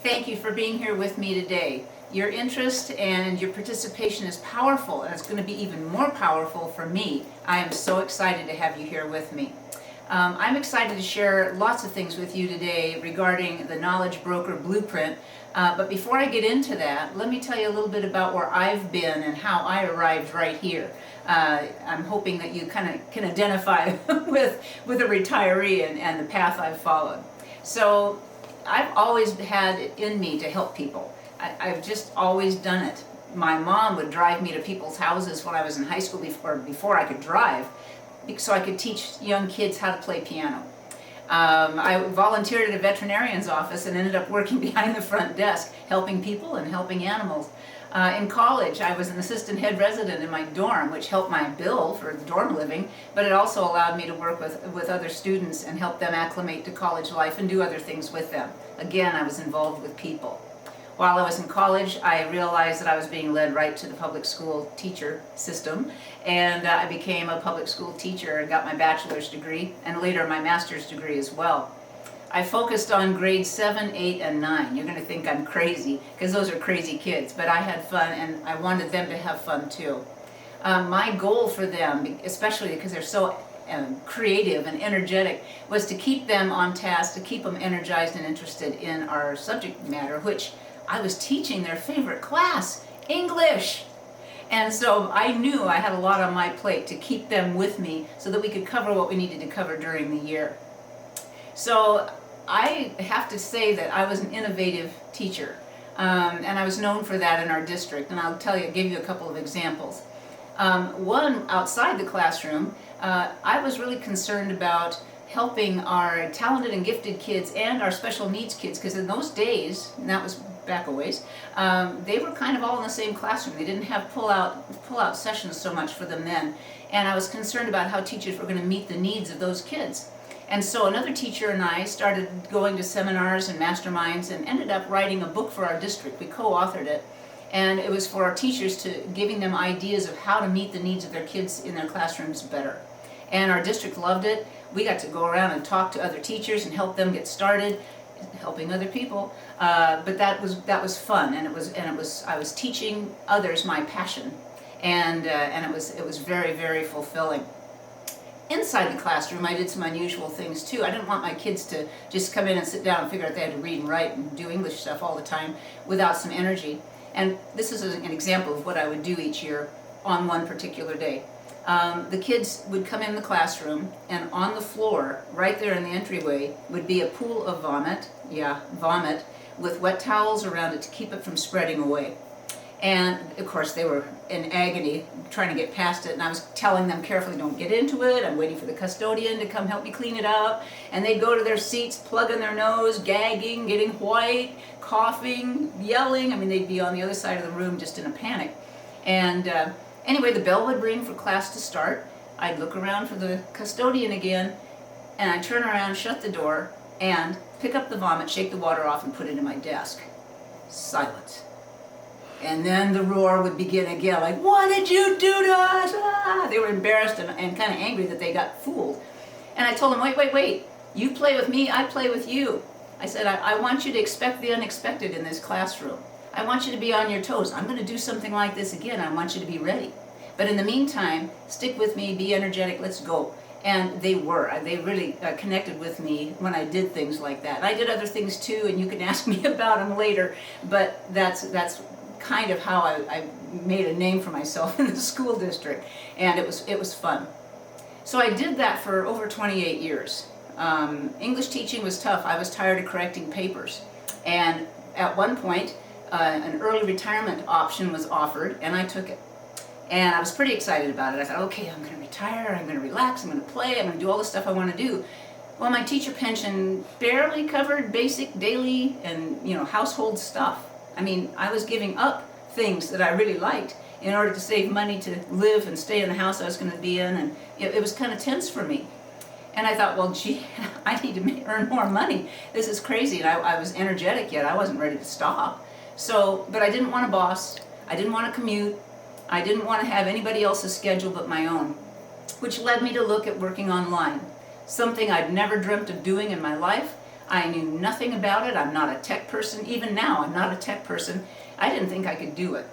Thank you for being here with me today. Your interest and your participation is powerful, and it's going to be even more powerful for me. I am so excited to have you here with me. I'm excited to share lots of things with you today regarding the Knowledge Broker Blueprint. But before I get into that, let me tell you a little bit about where I've been and how I arrived right here. I'm hoping that you kind of can identify with a retiree and the path I've followed. So I've always had it in me to help people. I've just always done it. My mom would drive me to people's houses when I was in high school before I could drive, so I could teach young kids how to play piano. I volunteered at a veterinarian's office and ended up working behind the front desk, helping people and helping animals. In college, I was an assistant head resident in my dorm, which helped my bill for dorm living, but it also allowed me to work with other students and help them acclimate to college life and do other things with them. Again, I was involved with people. While I was in college, I realized that I was being led right to the public school teacher system, and I became a public school teacher and got my bachelor's degree and later my master's degree as well. I focused on grades 7, 8, and 9. You're going to think I'm crazy because those are crazy kids, but I had fun and I wanted them to have fun too. My goal for them, especially because they're so creative and energetic, was to keep them on task, to keep them energized and interested in our subject matter, which I was teaching their favorite class, English. And so I knew I had a lot on my plate to keep them with me so that we could cover what we needed to cover during the year. So I have to say that I was an innovative teacher, and I was known for that in our district, and I'll give you a couple of examples. One, outside the classroom, I was really concerned about helping our talented and gifted kids and our special needs kids, because in those days, and that was back a ways, they were kind of all in the same classroom. They didn't have pull-out sessions so much for them then, and I was concerned about how teachers were going to meet the needs of those kids. And so another teacher and I started going to seminars and masterminds and ended up writing a book for our district. We co-authored it, and it was for our teachers, to giving them ideas of how to meet the needs of their kids in their classrooms better. And our district loved it. We got to go around and talk to other teachers and help them get started, helping other people. But that was fun, and I was teaching others my passion, and it was very, very fulfilling. Inside the classroom, I did some unusual things too. I didn't want my kids to just come in and sit down and figure out they had to read and write and do English stuff all the time without some energy. And this is an example of what I would do each year on one particular day. The kids would come in the classroom, and on the floor, right there in the entryway, would be a pool of vomit, with wet towels around it to keep it from spreading away. And of course they were in agony trying to get past it, and I was telling them carefully, don't get into it, I'm waiting for the custodian to come help me clean it up. And they'd go to their seats, plugging their nose, gagging, getting white, coughing, yelling. I mean, they'd be on the other side of the room just in a panic. And anyway, the bell would ring for class to start. I'd look around for the custodian again, and I'd turn around, shut the door, and pick up the vomit, shake the water off, and put it in my desk. Silence. And then the roar would begin again, like, what did you do to us? Ah! They were embarrassed and kind of angry that they got fooled. And I told them, wait, you play with me, I play with you. I said, I want you to expect the unexpected in this classroom. I want you to be on your toes. I'm going to do something like this again. I want you to be ready. But in the meantime, stick with me, be energetic, let's go. And they were. They really connected with me when I did things like that. And I did other things too, and you can ask me about them later. But that's kind of how I made a name for myself in the school district, and it was fun. So I did that for over 28 years. English teaching was tough. I was tired of correcting papers, and at one point an early retirement option was offered, and I took it. And I was pretty excited about it. I thought, okay, I'm going to retire, I'm going to relax, I'm going to play, I'm going to do all the stuff I want to do. Well, my teacher pension barely covered basic daily and household stuff. I mean, I was giving up things that I really liked in order to save money to live and stay in the house I was going to be in, and it was kind of tense for me. And I thought, well, gee, I need to earn more money. This is crazy, and I was energetic yet. I wasn't ready to stop. So, but I didn't want a boss. I didn't want to commute. I didn't want to have anybody else's schedule but my own, which led me to look at working online, something I'd never dreamt of doing in my life. I knew nothing about it. I'm not a tech person. Even now, I'm not a tech person. I didn't think I could do it.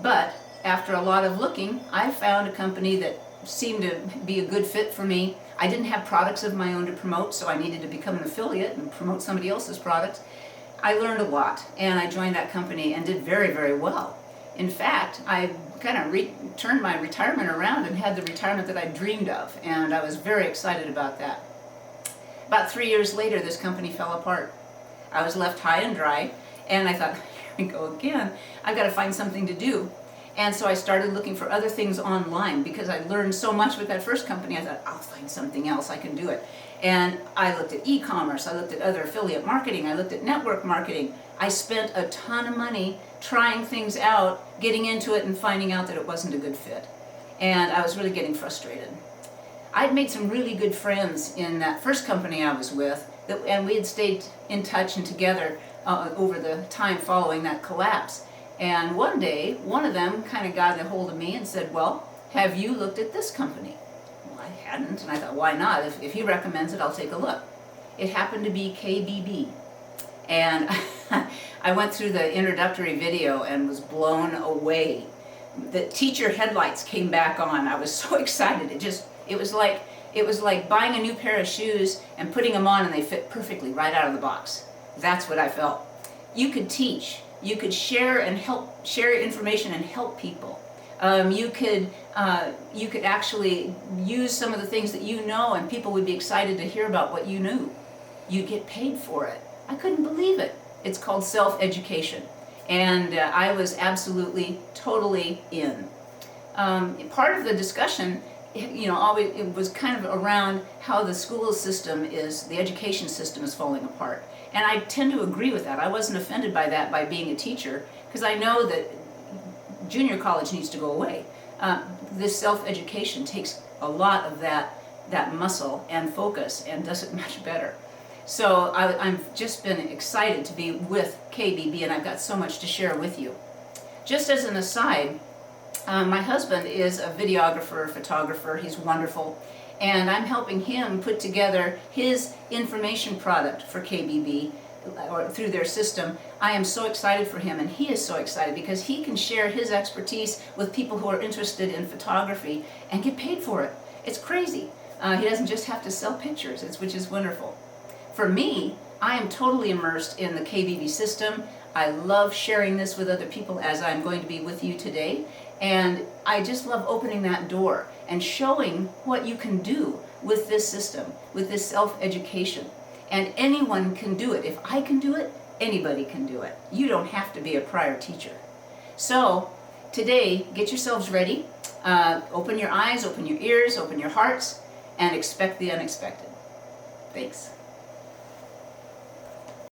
But after a lot of looking, I found a company that seemed to be a good fit for me. I didn't have products of my own to promote, so I needed to become an affiliate and promote somebody else's products. I learned a lot, and I joined that company and did very, very well. In fact, I kind of turned my retirement around and had the retirement that I dreamed of, and I was very excited about that. About 3 years later, this company fell apart. I was left high and dry, and I thought, here we go again. I've got to find something to do. And so I started looking for other things online because I learned so much with that first company. I thought, I'll find something else, I can do it. And I looked at e-commerce, I looked at other affiliate marketing, I looked at network marketing. I spent a ton of money trying things out, getting into it and finding out that it wasn't a good fit. And I was really getting frustrated. I'd made some really good friends in that first company I was with, and we had stayed in touch and together over the time following that collapse. And one day, one of them kind of got a hold of me and said, well, have you looked at this company? Well, I hadn't, and I thought, why not? If he recommends it, I'll take a look. It happened to be KBB. And I went through the introductory video and was blown away. The teacher headlights came back on. I was so excited. It was like buying a new pair of shoes and putting them on and they fit perfectly right out of the box. That's what I felt. You could teach. You could share information and help people. You could actually use some of the things that you know, and people would be excited to hear about what you knew. You get paid for it. I couldn't believe it. It's called self-education, and I was absolutely, totally in. Part of the discussion, always it was kind of around how the school system the education system is falling apart. And I tend to agree with that. I wasn't offended by that by being a teacher, because I know that junior college needs to go away. This self-education takes a lot of that muscle and focus and does it much better. So I've just been excited to be with KBB, and I've got so much to share with you. Just as an aside, my husband is a videographer, photographer. He's wonderful. And I'm helping him put together his information product for KBB, or through their system. I am so excited for him, and he is so excited because he can share his expertise with people who are interested in photography and get paid for it. It's crazy. He doesn't just have to sell pictures, which is wonderful. For me, I am totally immersed in the KBB system. I love sharing this with other people, as I'm going to be with you today. And I just love opening that door and showing what you can do with this system, with this self-education. And anyone can do it. If I can do it, anybody can do it. You don't have to be a prior teacher. So today, get yourselves ready. Open your eyes, open your ears, open your hearts, and expect the unexpected. Thanks.